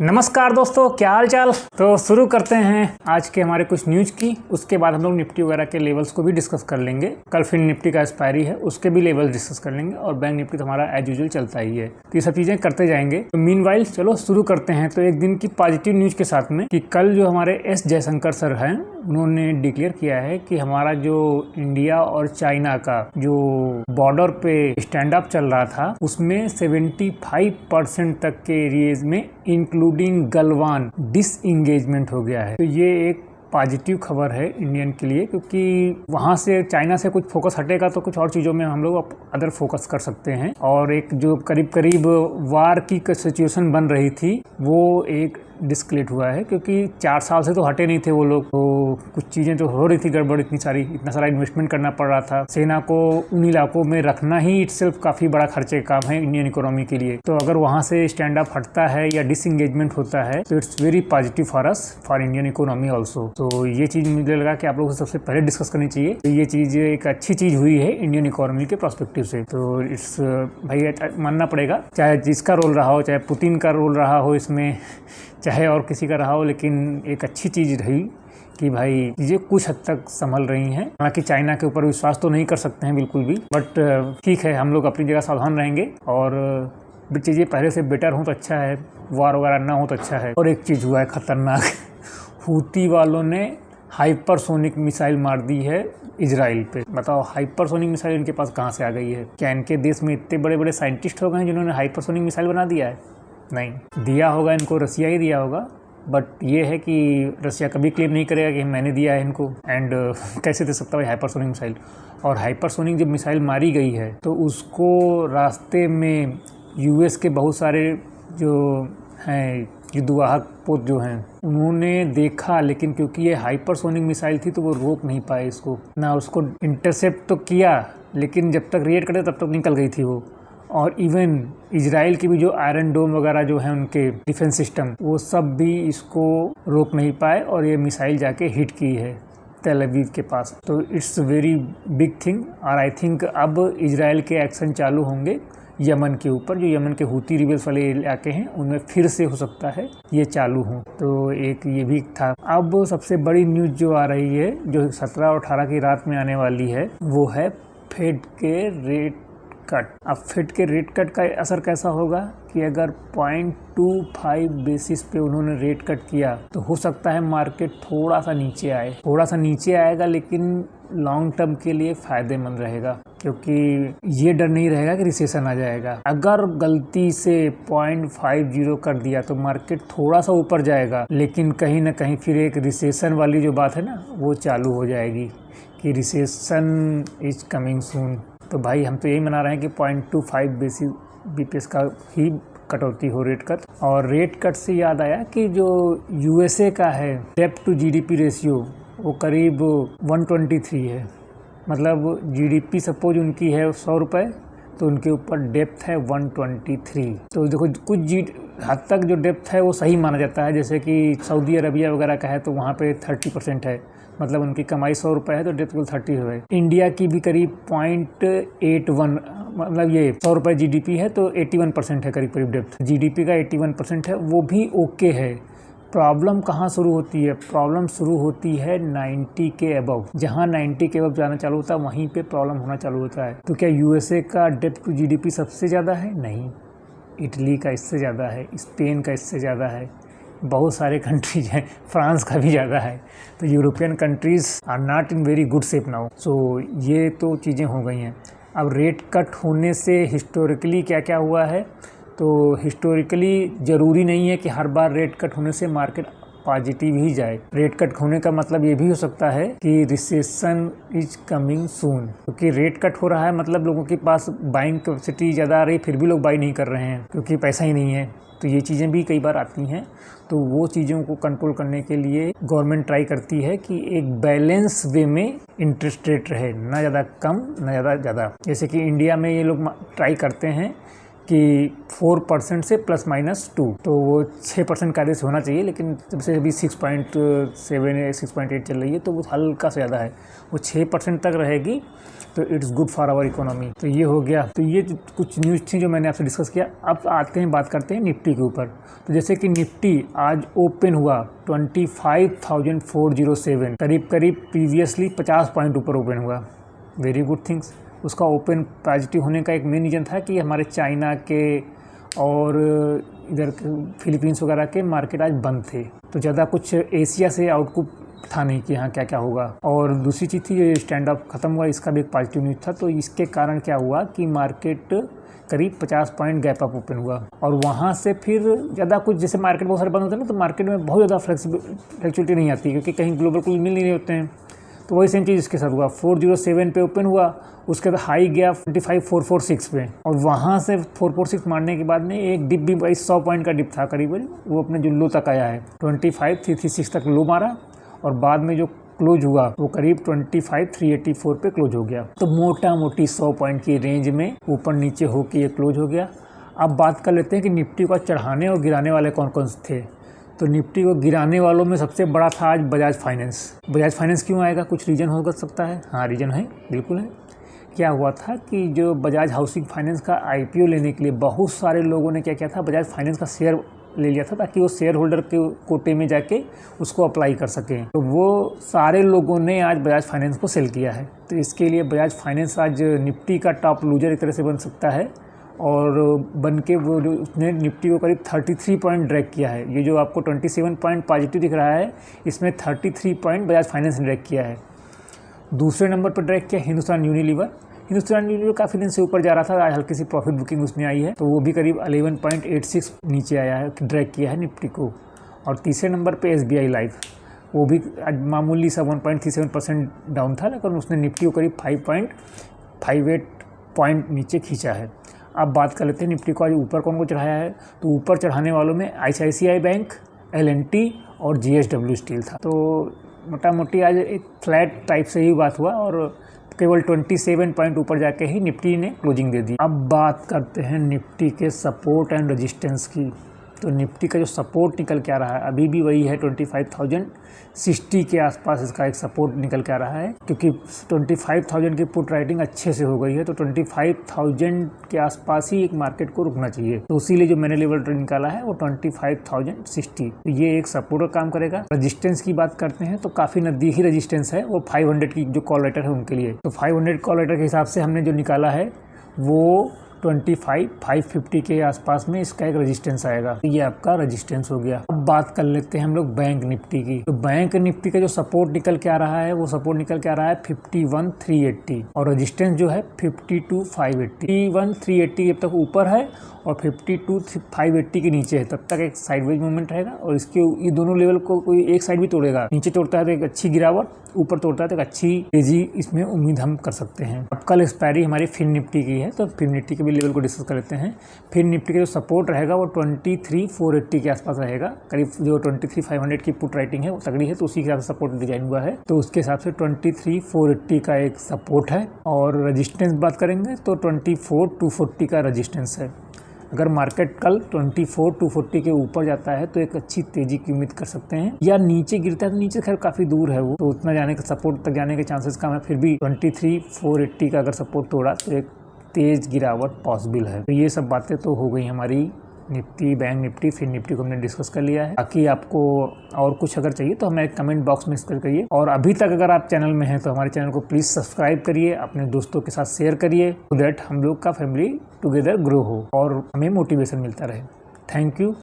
नमस्कार दोस्तों, क्या हाल चाल। तो शुरू करते हैं आज के हमारे कुछ न्यूज़ की। उसके बाद हम लोग निफ्टी वगैरह के लेवल्स को भी डिस्कस कर लेंगे। कल फिर निफ्टी का एक्सपायरी है, उसके भी लेवल्स डिस्कस कर लेंगे और बैंक निफ्टी तो हमारा एज यूजुअल चलता ही है। तो ये सब चीज़ें करते जाएंगे। तो मीनवाइल चलो शुरू करते हैं। तो एक दिन की पॉजिटिव न्यूज़ के साथ में कि कल जो हमारे एस जयशंकर सर हैं उन्होंने डिक्लेयर किया है कि हमारा जो इंडिया और चाइना का जो बॉर्डर पे स्टैंड अप चल रहा था उसमें 75% तक के एरियाज में इंक्लूडिंग गलवान डिसएंगेजमेंट हो गया है। तो ये एक पॉजिटिव खबर है इंडियन के लिए, क्योंकि वहाँ से चाइना से कुछ फोकस हटेगा तो कुछ और चीज़ों में हम लोग अदर फोकस कर सकते हैं। और एक जो करीब करीब वार की सिचुएशन बन रही थी वो एक डिस्क्लेट हुआ है, क्योंकि 4 साल से तो हटे नहीं थे वो लोग। तो कुछ चीज़ें तो हो रही थी गड़बड़, इतना सारा इन्वेस्टमेंट करना पड़ रहा था। सेना को उन इलाकों में रखना ही इटसेल्फ काफ़ी बड़ा खर्चे का काम है इंडियन इकोनॉमी के लिए। तो अगर वहाँ से स्टैंड अप हटता है या डिसएंगेजमेंट होता है तो it's very positive for us, for Indian economy also. तो ये चीज़ मुझे लगा कि आप लोगों से सबसे पहले डिस्कस करनी चाहिए। तो ये चीज़ एक अच्छी चीज़ हुई है इंडियन इकोनॉमी के पर्सपेक्टिव से। तो इट्स भाई मानना पड़ेगा, चाहे जिसका रोल रहा हो, चाहे पुतिन का रोल रहा हो इसमें, चाहे और किसी का रहा हो, लेकिन एक अच्छी चीज़ रही कि भाई चीज़ें कुछ हद तक संभल रही हैं। हालांकि चाइना के ऊपर विश्वास तो नहीं कर सकते हैं बिल्कुल भी, बट ठीक है, हम लोग अपनी जगह सावधान रहेंगे और चीज़ें पहले से बेटर हो तो अच्छा है, वार वगैरह ना हो तो अच्छा है। और एक चीज़ हुआ है खतरनाक, हूती वालों ने हाइपरसोनिक मिसाइल मार दी है इजराइल पे। बताओ, हाइपरसोनिक मिसाइल इनके पास कहाँ से आ गई है? क्या इनके देश में इतने बड़े बड़े साइंटिस्ट हो गए हैं जिन्होंने हाइपरसोनिक मिसाइल बना दिया है? नहीं, दिया होगा इनको रसिया ही दिया होगा। बट ये है कि रसिया कभी क्लेम नहीं करेगा कि मैंने दिया है इनको। एंड कैसे दे सकता है हाइपरसोनिक मिसाइल? और हाइपरसोनिक जब मिसाइल मारी गई है तो उसको रास्ते में यूएस के बहुत सारे जो हैं युद्धवाहक पोत जो हैं उन्होंने देखा, लेकिन क्योंकि ये हाइपरसोनिक मिसाइल थी तो वो रोक नहीं पाए इसको ना। उसको इंटरसेप्ट तो किया, लेकिन जब तक रिएक्ट करे तब तक निकल गई थी वो। और इवन इजराइल की भी जो आयरन डोम वगैरह जो है उनके डिफेंस सिस्टम, वो सब भी इसको रोक नहीं पाए और ये मिसाइल जाके हिट की है तेल अवीव के पास। तो इट्स वेरी बिग थिंग। और आई थिंक अब इजराइल के एक्शन चालू होंगे यमन के ऊपर। जो यमन के हूती रिबेल्स वाले इलाके हैं उनमें फिर से हो सकता है ये चालू हो। तो एक ये भी था। अब सबसे बड़ी न्यूज़ जो आ रही है, जो 17 और 18 की रात में आने वाली है, वो है फेड के रेट कट। अब फेड के रेट कट का असर कैसा होगा कि अगर 0.25 बेसिस पे उन्होंने रेट कट किया तो हो सकता है मार्केट थोड़ा सा नीचे आए। थोड़ा सा नीचे आएगा, लेकिन लॉन्ग टर्म के लिए फ़ायदेमंद रहेगा, क्योंकि ये डर नहीं रहेगा कि रिसेशन आ जाएगा। अगर गलती से 0.50 कर दिया तो मार्केट थोड़ा सा ऊपर जाएगा, लेकिन कहीं ना कहीं फिर एक रिसेशन वाली जो बात है ना वो चालू हो जाएगी कि रिसेशन इज कमिंग सून। तो भाई हम तो यही मना रहे हैं कि 0.25 बीपीएस का ही कटौती हो रेट कट। और रेट कट से याद आया कि जो यूएसए का है डेब्ट टू जीडीपी रेशियो वो करीब 123 है। मतलब जीडीपी सपोज उनकी है 100 रुपये तो उनके ऊपर डेप्थ है 123। तो देखो कुछ हद तक जो डेप्थ है वो सही माना जाता है। जैसे कि सऊदी अरबिया वगैरह का है तो वहाँ पे 30% है, मतलब उनकी कमाई 100 रुपये है तो डेप्थ कुल 30 है। इंडिया की भी करीब 0.81, मतलब ये 100 रुपये जीडीपी है तो 81% है करीब डेप्थ। जीडीपी का 81% है, वो भी ओके है। प्रॉब्लम कहाँ शुरू होती है? प्रॉब्लम शुरू होती है 90 के अबव। जहाँ 90 के अबव जाना चालू होता है वहीं पे प्रॉब्लम होना चालू होता है। तो क्या यूएसए का डेप्थ टू जीडीपी सबसे ज़्यादा है? नहीं, इटली का इससे ज़्यादा है, स्पेन का इससे ज़्यादा है, बहुत सारे कंट्रीज हैं, फ्रांस का भी ज़्यादा है। तो European countries are not in very good shape now. So ये तो चीज़ें हो गई हैं। अब रेट कट होने से हिस्टोरिकली क्या क्या हुआ है? तो हिस्टोरिकली ज़रूरी नहीं है कि हर बार रेट कट होने से मार्केट पॉजिटिव ही जाए। रेट कट होने का मतलब ये भी हो सकता है कि रिसेशन इज कमिंग सून। क्योंकि रेट कट हो रहा है मतलब लोगों के पास बाइंग कैपेसिटी ज़्यादा आ रही है, फिर भी लोग बाई नहीं कर रहे हैं क्योंकि पैसा ही नहीं है। तो ये चीज़ें भी कई बार आती हैं। तो वो चीज़ों को कंट्रोल करने के लिए गवर्नमेंट ट्राई करती है कि एक बैलेंस वे में इंटरेस्ट रेट रहे, ना ज़्यादा कम ना ज़्यादा। जैसे कि इंडिया में ये लोग ट्राई करते हैं कि 4% से ±2, तो वो 6% का रेस होना चाहिए, लेकिन जब से अभी 6.7 या 6.8 चल रही है तो वो हल्का से ज़्यादा है, वो 6% तक रहेगी तो it's good for our economy. तो ये हो गया। तो ये कुछ न्यूज़ थी जो मैंने आपसे डिस्कस किया। अब आते हैं, बात करते हैं निफ्टी के ऊपर। तो जैसे कि निफ्टी आज ओपन हुआ 25,407, करीब प्रीवियसली 50 पॉइंट ऊपर ओपन हुआ। Very good things. उसका ओपन पॉजिटिव होने का एक मेन रीज़न था कि हमारे चाइना के और इधर फिलीपींस वगैरह के मार्केट आज बंद थे, तो ज़्यादा कुछ एशिया से आउटपुट था नहीं कि हाँ क्या क्या होगा। और दूसरी चीज़ थी, जो स्टैंड अप ख़त्म हुआ, इसका भी एक पॉजिटिव न्यूज़ था। तो इसके कारण क्या हुआ कि मार्केट करीब 50 पॉइंट गैप अप ओपन हुआ, और वहाँ से फिर ज़्यादा कुछ, जैसे मार्केट बहुत सारे बंद होते हैं ना, तो मार्केट में बहुत ज़्यादा फ्लेक्चुअलिटी नहीं आती, क्योंकि कहीं ग्लोबल कुल मिल नहीं होते हैं। तो वही सेम चीज़ इसके साथ हुआ। 407 पे ओपन हुआ, उसके बाद हाई गया 25,446 पे, और वहाँ से 446 मारने के बाद में एक डिप भी 100 पॉइंट का डिप था करीबन, वो अपने जो लो तक आया है 25,336 तक लो मारा, और बाद में जो क्लोज हुआ वो करीब 25,384 पे क्लोज हो गया। तो मोटा मोटी 100 पॉइंट की रेंज में ऊपर नीचे होकर ये क्लोज हो गया। अब बात कर लेते हैं कि निफ्टी को चढ़ाने और गिराने वाले कौन कौन से थे। तो निफ्टी को गिराने वालों में सबसे बड़ा था आज बजाज फाइनेंस। बजाज फाइनेंस क्यों आएगा, कुछ रीज़न हो सकता है। हाँ, रीज़न है, बिल्कुल है। क्या हुआ था कि जो बजाज हाउसिंग फाइनेंस का IPO लेने के लिए बहुत सारे लोगों ने क्या किया था, बजाज फाइनेंस का शेयर ले लिया था, ताकि वो शेयर होल्डर के कोटे में जाके उसको अप्लाई कर सकें। तो वो सारे लोगों ने आज बजाज फाइनेंस को सेल किया है। तो इसके लिए बजाज फाइनेंस आज निफ्टी का टॉप लूजर एक तरह से बन सकता है, और बन के वो उसने निफ्टी को करीब 33 पॉइंट ड्रैग किया है। ये जो आपको 27 पॉइंट पॉजिटिव दिख रहा है, इसमें 33 पॉइंट बजाज फाइनेंस ने ड्रैग किया है। दूसरे नंबर पर ड्रैग किया हिंदुस्तान यूनिलीवर। हिंदुस्तान यूनिलीवर काफ़ी दिन से ऊपर जा रहा था, आज हल्की सी प्रॉफिट बुकिंग उसमें आई है, तो वो भी करीब 11.86 नीचे आया है, ड्रैग किया है निफ्टी को। और तीसरे नंबर पे SBI लाइफ, वो भी आज मामूली सा 1.37% डाउन था, लेकिन उसने निफ्टी को करीब 5.58 पॉइंट नीचे खींचा है। अब बात कर लेते हैं निफ्टी को आज ऊपर कौन को चढ़ाया है। तो ऊपर चढ़ाने वालों में ICICI बैंक, L&T और JSW स्टील था। तो मोटा मोटी आज एक फ्लैट टाइप से ही बात हुआ, और केवल 27 पॉइंट ऊपर जाके ही निफ्टी ने क्लोजिंग दे दी। अब बात करते हैं निफ्टी के सपोर्ट एंड रेजिस्टेंस की। तो निफ्टी का जो सपोर्ट निकल के आ रहा है अभी भी वही है, 25,060 के आसपास इसका एक सपोर्ट निकल के आ रहा है, क्योंकि 25,000 की पुट राइटिंग अच्छे से हो गई है। तो 25,000 के आसपास ही एक मार्केट को रुकना चाहिए। तो उसीलिए जो मैंने लेवल निकाला है वो 25,060, तो ये एक सपोर्ट का काम करेगा। रजिस्टेंस की बात करते हैं तो काफ़ी नज़दीकी रजिस्टेंस है, वो 500 की जो कॉल लेटर है उनके लिए। तो 500 कॉल लेटर के हिसाब से हमने जो निकाला है वो 25,550 के आसपास में इसका एक रेजिस्टेंस आएगा। तो ये आपका रेजिस्टेंस हो गया। अब बात कर लेते हैं हम लोग बैंक निफ्टी की। तो बैंक निफ्टी का जो सपोर्ट निकल के आ रहा है वो सपोर्ट निकल के आ रहा है 51,380, और रेजिस्टेंस जो है 52,580। 51,380 जब तक ऊपर है और 52,580 के नीचे है तब तक एक साइडवेज मूवमेंट रहेगा, और इसके ये दोनों लेवल को कोई एक साइड भी तोड़ेगा, नीचे तोड़ता है तो एक अच्छी गिरावट, ऊपर तोड़ता है तो एक अच्छी तेजी इसमें उम्मीद हम कर सकते हैं। अब कल एक्सपायरी हमारी फिन निफ्टी की है, तो फिन निफ्टी के भी लेवल को डिस्कस कर लेते हैं। फिन निफ्टी का जो सपोर्ट रहेगा वो 23,480 के आसपास रहेगा। करीब जो 23,500 की पुट राइटिंग है वो तगड़ी है, तो उसी के हिसाब से सपोर्ट डिजाइन हुआ है। तो उसके हिसाब से 23,480 का एक सपोर्ट है, और रजिस्टेंस बात करेंगे तो 24,240 का रजिस्टेंस है। अगर मार्केट कल 24,240 के ऊपर जाता है तो एक अच्छी तेजी की उम्मीद कर सकते हैं, या नीचे गिरता है तो नीचे खैर काफ़ी दूर है वो, तो उतना जाने का सपोर्ट तक जाने के चांसेस कम है। फिर भी 23,480 का अगर सपोर्ट तोड़ा तो एक तेज गिरावट पॉसिबल है। तो ये सब बातें तो हो गई हमारी निफ्टी, बैंक निफ्टी, फिर निफ्टी को हमने डिस्कस कर लिया है। बाकी आपको और कुछ अगर चाहिए तो हमें कमेंट बॉक्स में इसका करिए, और अभी तक अगर आप चैनल में हैं तो हमारे चैनल को प्लीज़ सब्सक्राइब करिए, अपने दोस्तों के साथ शेयर करिए, सो दैट हम लोग का फैमिली टुगेदर ग्रो हो और हमें मोटिवेशन मिलता रहे। Thank you.